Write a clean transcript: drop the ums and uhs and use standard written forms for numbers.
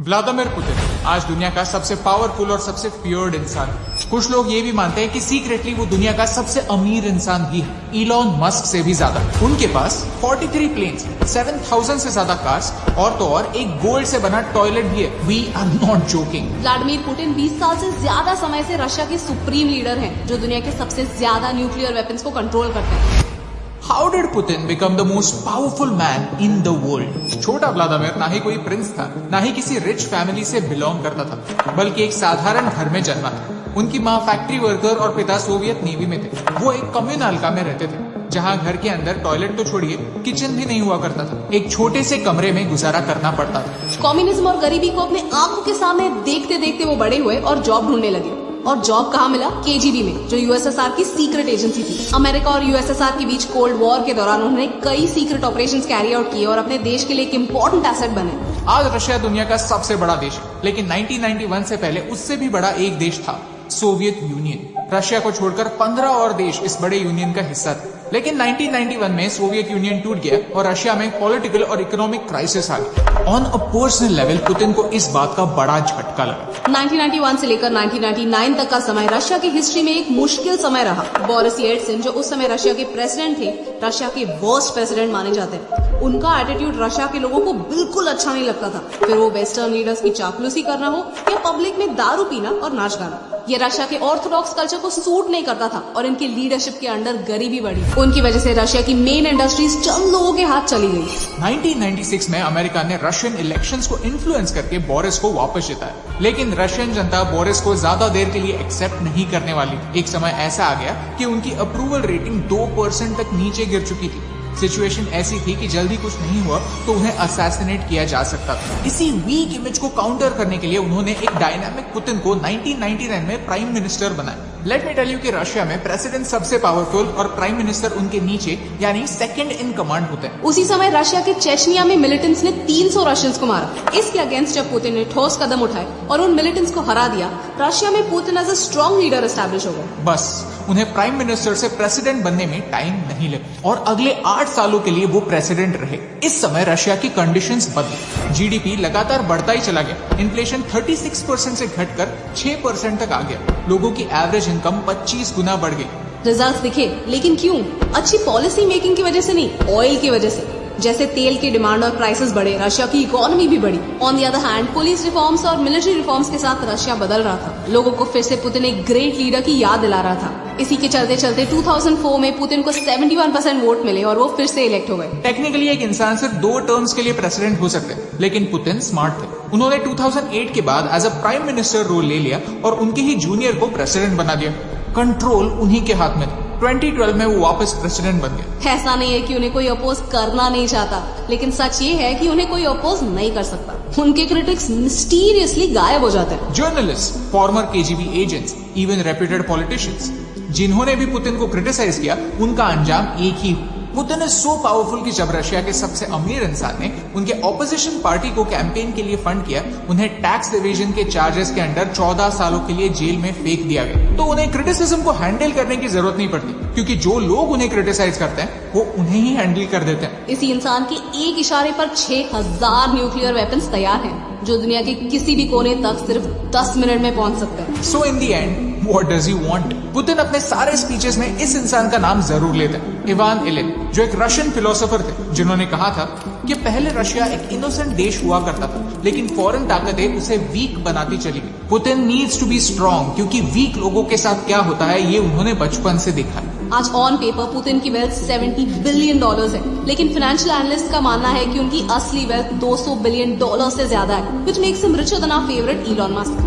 Vladimir Putin आज दुनिया का सबसे पावरफुल और सबसे फियर्ड इंसान। कुछ लोग ये भी मानते हैं कि सीक्रेटली वो दुनिया का सबसे अमीर इंसान भी है, इलॉन मस्क से भी ज्यादा। उनके पास 43 प्लेन्स, 7,000 से ज्यादा कार्स और तो और एक गोल्ड से बना टॉयलेट भी है। We are not joking. Vladimir Putin 20 साल से ज्यादा समय से रशिया के सुप्रीम लीडर हैं, जो दुनिया के सबसे ज्यादा न्यूक्लियर वेपन्स को कंट्रोल करते हैं। How did Putin become the most powerful man in the world? छोटा व्लादिमीर ना ही कोई प्रिंस था, ना ही किसी रिच फैमिली से बिलोंग करता था, बल्कि एक साधारण घर में जन्मा था। उनकी माँ फैक्ट्री वर्कर और पिता सोवियत नेवी में थे। वो एक कम्युनल में रहते थे, जहाँ घर के अंदर टॉयलेट तो छोड़िए, किचन भी नहीं हुआ करता था। एक छोटे से कमरे में गुजारा करना पड़ता था। कम्युनिज्म और गरीबी को अपने आंखों के सामने देखते देखते वो बड़े हुए और जॉब ढूंढने लगे। और जॉब कहाँ मिला? केजीबी में, जो यूएसएसआर की सीक्रेट एजेंसी थी। अमेरिका और यूएसएसआर के बीच कोल्ड वॉर के दौरान उन्होंने कई सीक्रेट ऑपरेशंस कैरी आउट किए और अपने देश के लिए एक इम्पोर्टेंट एसेट बने। आज रशिया दुनिया का सबसे बड़ा देश है, लेकिन 1991 से पहले उससे भी बड़ा एक देश था, सोवियत यूनियन। रशिया को छोड़कर 15 और देश इस बड़े यूनियन का हिस्सा थे। लेकिन 1991 में सोवियत यूनियन टूट गया और रशिया में पॉलिटिकल और इकोनॉमिक क्राइसिस आ गई। On a personal level Putin को इस बात का बड़ा झटका लगा। 1991 से लेकर 1999 तक का समय रशिया की हिस्ट्री में एक मुश्किल समय रहा। बोरिस येल्त्सिन, जो उस समय रशिया के प्रेसिडेंट थे, रशिया के वर्स्ट प्रेसिडेंट माने जाते हैं। उनका एटीट्यूड रशिया के लोगों को बिल्कुल अच्छा नहीं लगता था, फिर वो वेस्टर्न लीडर्स की चापलूसी करना हो या पब्लिक में दारू पीना और नाच गाना। ये रशिया के ऑर्थोडॉक्स कल्चर को सूट नहीं करता था और इनके लीडरशिप के अंडर गरीबी बढ़ी। उनकी वजह से रशिया की मेन इंडस्ट्रीज चंद लोगों के हाथ चली गई। 1996 में अमेरिका ने रशियन इलेक्शंस को इन्फ्लुएंस करके बोरिस को वापस जिताया, लेकिन रशियन जनता बोरिस को ज्यादा देर के लिए एक्सेप्ट नहीं करने वाली। एक समय ऐसा आ गया कि उनकी अप्रूवल रेटिंग 2% तक नीचे गिर चुकी थी। सिचुएशन ऐसी थी कि जल्दी कुछ नहीं हुआ तो उन्हें असैसिनेट किया जा सकता था। इसी वीक इमेज को काउंटर करने के लिए उन्होंने एक डायनामिक पुतिन को 1999 में प्राइम मिनिस्टर बनाया। लेट मी टेल यू कि रशिया में प्रेसिडेंट सबसे पावरफुल और प्राइम मिनिस्टर उनके नीचे यानी सेकंड इन कमांड होते हैं। उसी समय रशिया के चेचनिया में मिलिटेंट्स ने 300 रशियंस को मारा। इसके अगेंस्ट जब पुतिन ने ठोस कदम उठाए और उन मिलिटेंट्स को हरा दिया, रशिया में Putin as a strong leader establish हो गए। बस उन्हें प्राइम मिनिस्टर से प्रेसिडेंट बनने में टाइम नहीं लगा और अगले 8 सालों के लिए वो प्रेसिडेंट रहे। इस समय रशिया की कंडीशंस बदली। जीडीपी लगातार बढ़ता ही चला गया। इन्फ्लेशन 36% से घटकर 6% तक आ गया। लोगों की एवरेज इनकम 25 गुना बढ़ गई। रिजल्ट्स दिखे, लेकिन क्यों? अच्छी पॉलिसी मेकिंग की वजह से नहीं, ऑयल की वजह से। जैसे तेल की डिमांड और प्राइसेस बढ़े, रशिया की इकोनॉमी भी बढ़ी। On the other hand, police reforms और मिलिट्री रिफॉर्म्स के साथ रशिया बदल रहा था। लोगों को फिर से पुतिन एक ग्रेट लीडर की याद दिला रहा था। इसी के चलते चलते 2004 में पुतिन को 71% वोट मिले और वो फिर से इलेक्ट हो गए। टेक्निकली एक इंसान सिर्फ 2 टर्म्स के लिए प्रेसिडेंट हो सकते हैं, लेकिन पुतिन स्मार्ट थे। उन्होंने 2008 के बाद as a prime minister role ले लिया और उनके ही जूनियर को प्रेसिडेंट बना दिया। कंट्रोल उन्हीं के हाथ में था। 2012 में वो वापस प्रेसिडेंट बन गए। ऐसा नहीं है कि उन्हें कोई अपोज करना नहीं चाहता, लेकिन सच ये है कि उन्हें कोई अपोज नहीं कर सकता। उनके क्रिटिक्स मिस्टीरियसली गायब हो जाते हैं। Journalist, farmer KGB agents, even reputed politicians, जिन्होंने भी पुतिन को क्रिटिसाइज किया, उनका अंजाम एक ही। पुतिन इज सो पावरफुल कि जब रशिया के सबसे अमीर इंसान ने उनके ऑपोजिशन पार्टी को कैंपेन के लिए फंड किया, उन्हें टैक्स डिवीजन के चार्जेस के अंडर 14 सालों के लिए जेल में फेंक दिया गया। तो उन्हें क्रिटिसिज्म को हैंडल करने की जरूरत नहीं पड़ती, क्योंकि जो लोग उन्हें क्रिटिसाइज करते हैं वो उन्हें ही हैंडल कर देते हैं। इसी इंसान के एक इशारे पर 6000 न्यूक्लियर वेपन्स तैयार हैं, जो दुनिया के किसी भी कोने तक सिर्फ 10 मिनट में पहुंच सकते हैं। So in the end what does he want? Putin अपने सारे स्पीचेस में इस इंसान का नाम जरूर लेते हैं, इवान इलिन, जो एक रशियन फिलोसोफर थे, जिन्होंने कहा था कि पहले रशिया एक इनोसेंट देश हुआ करता था, लेकिन फॉरेन ताकतें उसे वीक बनाती चली गई। Putin needs to be strong, क्योंकि वीक लोगों के साथ क्या होता है ये उन्होंने बचपन से देखा है। आज ऑन पेपर पुतिन की वेल्थ $70 बिलियन है, लेकिन फाइनेंशियल एनालिस्ट का मानना है कि उनकी असली वेल्थ $200 बिलियन से ज्यादा है, which makes him richer than our favorite Elon Musk।